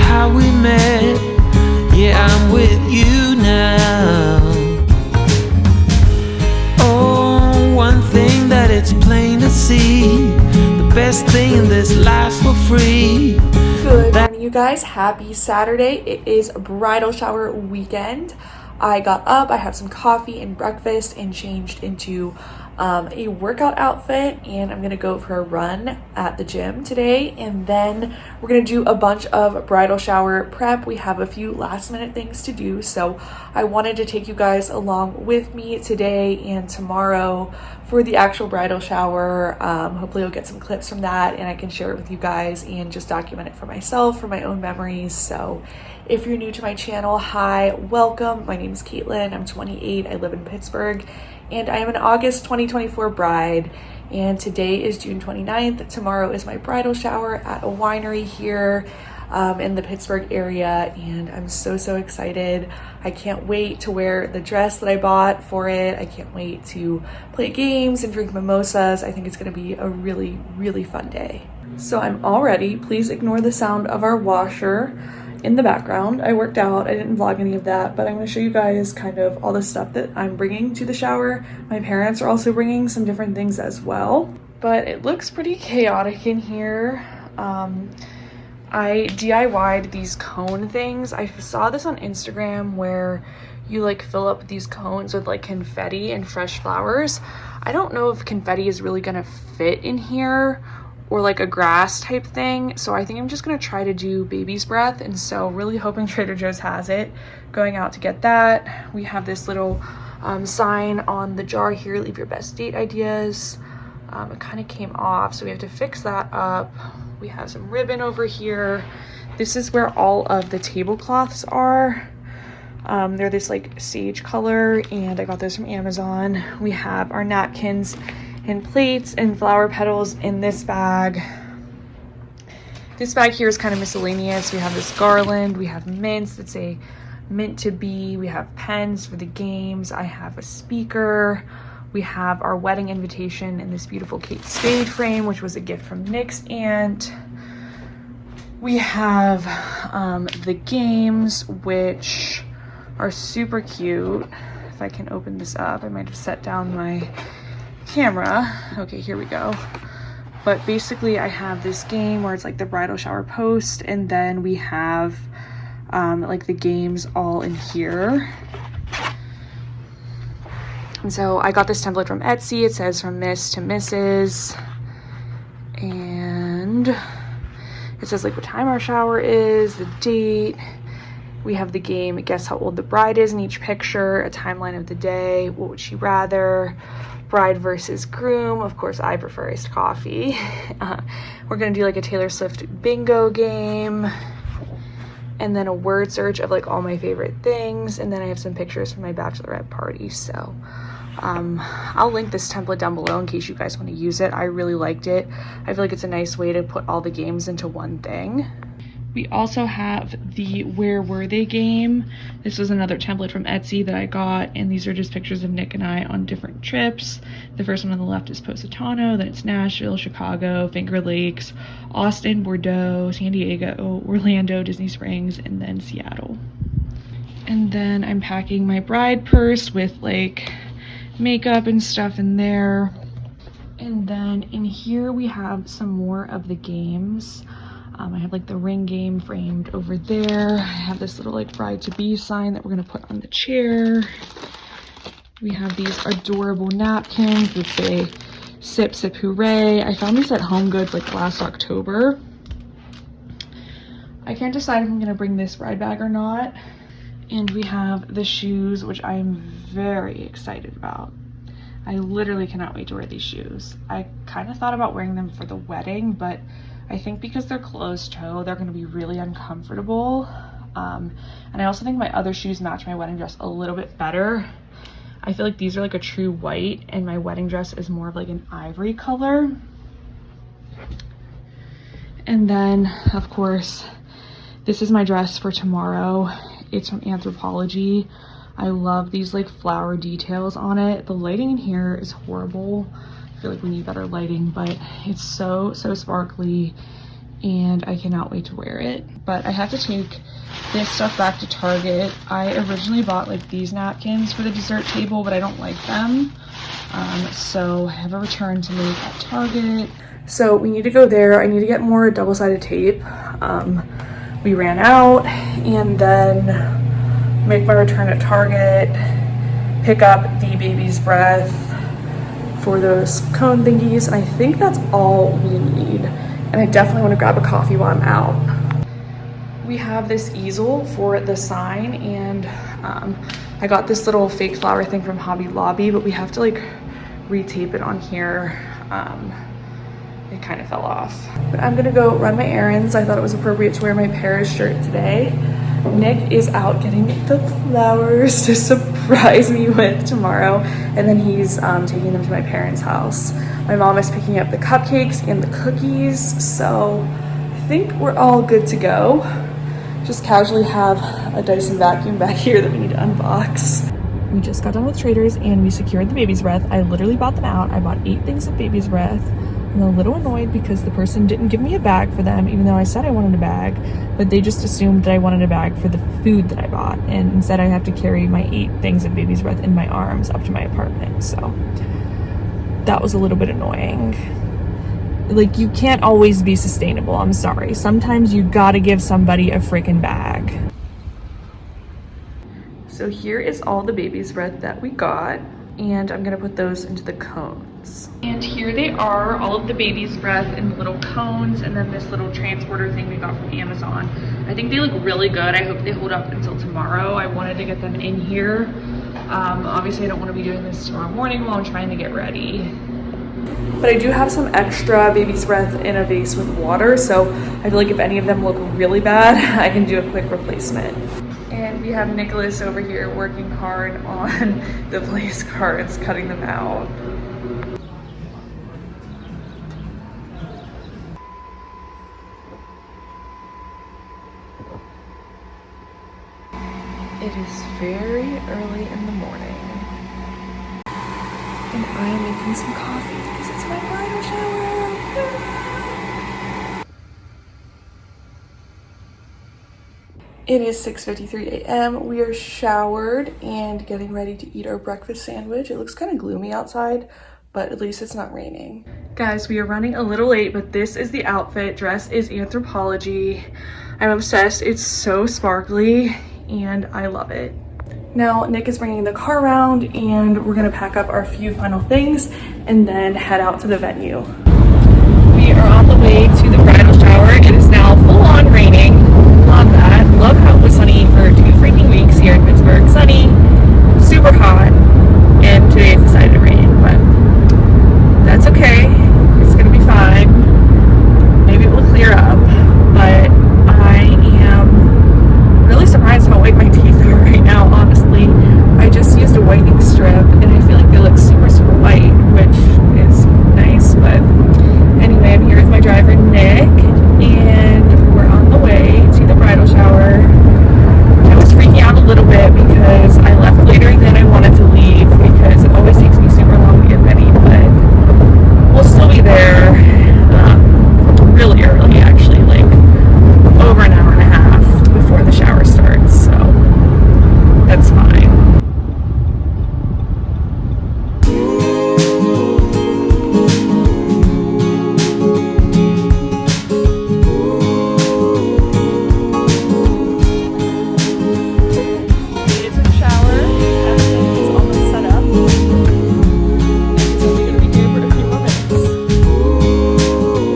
how we met. Yeah, I'm with you now. Oh, one thing that it's plain to see, the best thing in this life's for free. Good morning, you guys. Happy Saturday. It is bridal shower weekend. I got up, I had some coffee and breakfast and changed into a workout outfit, and I'm gonna go for a run at the gym today, and then we're gonna do a bunch of bridal shower prep. We have a few last minute things to do, so I wanted to take you guys along with me today and tomorrow for the actual bridal shower. Hopefully I'll get some clips from that and I can share it with you guys and just document it for myself, for my own memories. So if you're new to my channel, hi, welcome. My name is Caitlin. I'm 28. I live in Pittsburgh, and I am an August 2024 bride. And today is June 29th. Tomorrow is my bridal shower at a winery here in the Pittsburgh area, and I'm so excited. I can't wait to wear the dress that I bought for it. I can't wait to play games and drink mimosas. I think it's going to be a really fun day. So I'm all ready. Please ignore the sound of our washer in the background. I worked out, I didn't vlog any of that, but I'm going to show you guys kind of all the stuff that I'm bringing to the shower. My parents are also bringing some different things as well, but it looks pretty chaotic in here. I DIY'd these cone things. I saw this on Instagram where you like fill up these cones with like confetti and fresh flowers. I don't know if confetti is really gonna fit in here or like a grass type thing, so I think I'm just gonna try to do baby's breath, and so really hoping Trader Joe's has it. Going out to get that. We have this little sign on the jar here, leave your best date ideas. It kind of came off, so we have to fix that up. We have some ribbon over here. This is where all of the tablecloths are. They're this like sage color, and I got those from Amazon. We have our napkins and plates and flower petals in this bag. This bag here is kind of miscellaneous. We have this garland, we have mints, it's a mint to be, we have pens for the games, I have a speaker, we have our wedding invitation in this beautiful Kate Spade frame, which was a gift from Nick's aunt. We have the games, which are super cute. If I can open this up, I might have set down my camera. Okay, here we go. But basically I have this game where it's like the bridal shower post, and then we have like the games all in here. And so I got this template from Etsy. It says from Miss to Mrs. And it says like what time our shower is, the date. We have the game, guess how old the bride is in each picture, a timeline of the day, what would she rather, bride versus groom. Of course, I prefer iced coffee. We're gonna do like a Taylor Swift bingo game, and then a word search of like all my favorite things, and then I have some pictures from my bachelorette party. So I'll link this template down below in case you guys want to use it. I really liked it. I feel like it's a nice way to put all the games into one thing. We also have the Where Were They game. This was another template from Etsy that I got, and these are just pictures of Nick and I on different trips. The first one on the left is Positano, then it's Nashville, Chicago, Finger Lakes, Austin, Bordeaux, San Diego, Orlando, Disney Springs, and then Seattle. And then I'm packing my bride purse with like makeup and stuff in there. And then in here we have some more of the games. I have like the ring game framed over there. I have this little like bride to be sign that we're gonna put on the chair. We have these adorable napkins that say Sip Sip Hooray. I found these at Home Goods like last October. I can't decide if I'm gonna bring this bride bag or not. And we have the shoes, which I am very excited about. I literally cannot wait to wear these shoes. I kind of thought about wearing them for the wedding, but I think because they're closed toe, they're going to be really uncomfortable. And I also think my other shoes match my wedding dress a little bit better. I feel like these are like a true white, and my wedding dress is more of like an ivory color. And then, of course, this is my dress for tomorrow. It's from Anthropologie. I love these like flower details on it. The lighting in here is horrible. I feel like we need better lighting, but it's so sparkly and I cannot wait to wear it. But I have to take this stuff back to Target. I originally bought like these napkins for the dessert table, but I don't like them. So I have a return to make at Target. So we need to go there. I need to get more double-sided tape. We ran out, and then make my return at Target, pick up the baby's breath for those cone thingies, and I think that's all we need. And I definitely want to grab a coffee while I'm out. We have this easel for the sign, and I got this little fake flower thing from Hobby Lobby, but we have to like retape it on here. It kind of fell off. But I'm gonna go run my errands. I thought it was appropriate to wear my Paris shirt today. Nick is out getting the flowers to surprise me with tomorrow, and then he's taking them to my parents' house. My mom is picking up the cupcakes and the cookies, so I think we're all good to go. Just casually have a Dyson vacuum back here that we need to unbox. We just got done with Traders and we secured the baby's breath. I literally bought them out. I bought 8 things of baby's breath. I'm a little annoyed because the person didn't give me a bag for them, even though I said I wanted a bag, but they just assumed that I wanted a bag for the food that I bought, and instead I have to carry my 8 things of baby's breath in my arms up to my apartment. So that was a little bit annoying. Like, you can't always be sustainable. I'm sorry. Sometimes you gotta give somebody a freaking bag. So here is all the baby's breath that we got, and I'm gonna put those into the cones. And here they are, all of the baby's breath in the little cones, and then this little transporter thing we got from Amazon. I think they look really good. I hope they hold up until tomorrow. I wanted to get them in here. Obviously I don't want to be doing this tomorrow morning while I'm trying to get ready. But I do have some extra baby's breath in a vase with water, so I feel like if any of them look really bad, I can do a quick replacement. And we have Nicholas over here working hard on the place cards, cutting them out. It is very early in the morning, and I am making some coffee because it's my bridal shower. It is 6:53 a.m. We are showered and getting ready to eat our breakfast sandwich. It looks kind of gloomy outside, but at least it's not raining. Guys, we are running a little late, but this is the outfit. Dress is Anthropology. I'm obsessed. It's so sparkly and I love it. Now Nick is bringing the car around and we're gonna pack up our few final things and then head out to the venue. We are on the way to the bridal shower. It is now full on raining. Love that. Love how it was sunny for 2 freaking weeks here in Pittsburgh. Sunny, super hot, and today it's decided to rain, but that's okay. It's gonna be fine. Maybe it will clear up, but I am really surprised how white my teeth are right now, honestly. I just used a whitening strip and I feel like they look super, super white, which is nice, but anyway, I'm here with my driver, Nick, and we're on the way to the bridal shower. I was freaking out a little bit because I left later than I wanted to leave because it always takes me super long to get ready, but we'll still be there really early, actually, like over an hour and a half before the shower starts, so that's fine. It's a shower. Everything is almost set up. It's only going to be here for a few more minutes.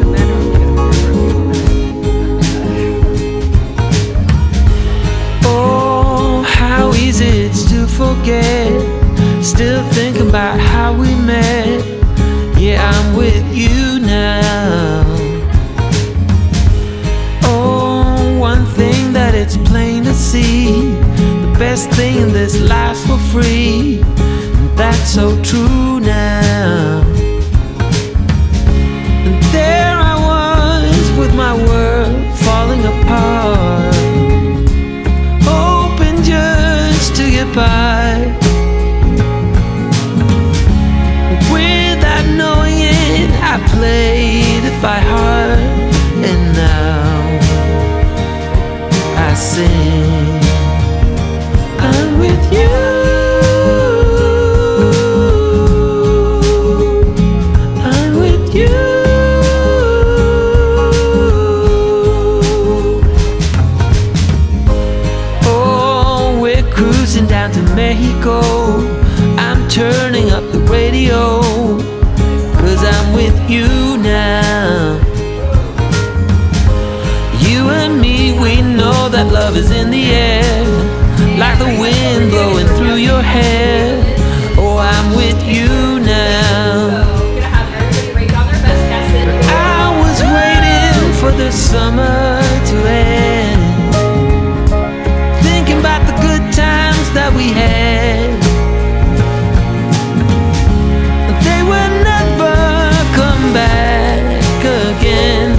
And then I'm going to be here for a few more minutes. Oh, how easy it's to forget. Still thinking about how we met. Yeah, I'm with you now. Oh, one thing that it's plain to see, the best thing in this life's for free. And that's so true now. And there I was with my world falling apart, hoping just to get by. Without knowing it, I played it by heart, and now sing. I'm with you. I'm with you. Oh, we're cruising down to Mexico. I'm turning up the radio, 'cause I'm with you now. You and me, we know that love is in the air, like the wind blowing through your hair. Oh, I'm with you now. I was waiting for the summer to end, thinking about the good times that we had. They will never come back again,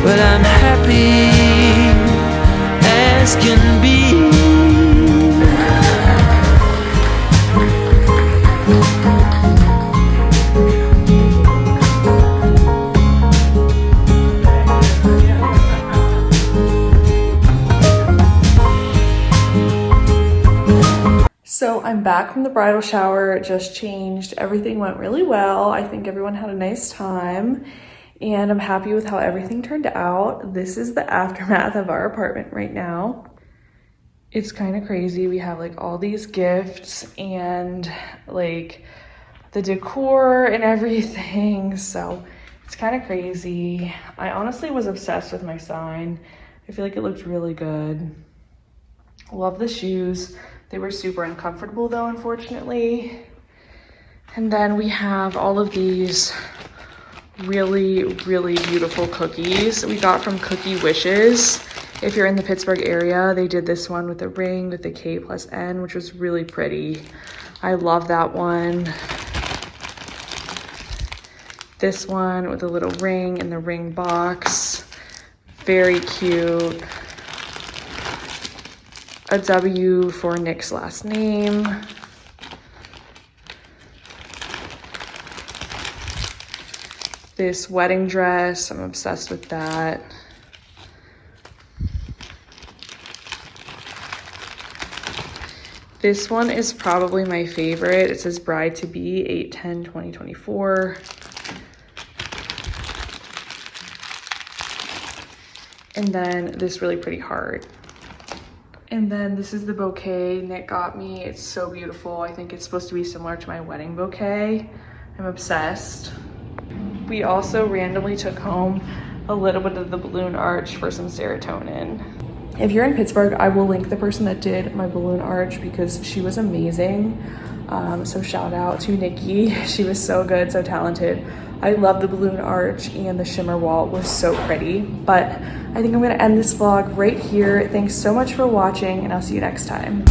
but I'm happy as can be. So I'm back from the bridal shower, just changed. Everything went really well. I think everyone had a nice time, and I'm happy with how everything turned out. This is the aftermath of our apartment right now. It's kind of crazy. We have like all these gifts and like the decor and everything. So it's kind of crazy. I honestly was obsessed with my sign. I feel like it looked really good. Love the shoes. They were super uncomfortable though, unfortunately. And then we have all of these really, really beautiful cookies we got from Cookie Wishes. If you're in the Pittsburgh area, they did this one with a ring with the K+N, which was really pretty. I love that one. This one with a little ring in the ring box. Very cute. A W for Nick's last name. This wedding dress, I'm obsessed with that. This one is probably my favorite. It says Bride to Be 8/10/2024. And then this really pretty heart. And then this is the bouquet Nick got me. It's so beautiful. I think it's supposed to be similar to my wedding bouquet. I'm obsessed. We also randomly took home a little bit of the balloon arch for some serotonin. If you're in Pittsburgh, I will link the person that did my balloon arch because she was amazing. So shout out to Nikki. She was so good, so talented. I love the balloon arch, and the shimmer wall was so pretty. But I think I'm gonna end this vlog right here. Thanks so much for watching, and I'll see you next time.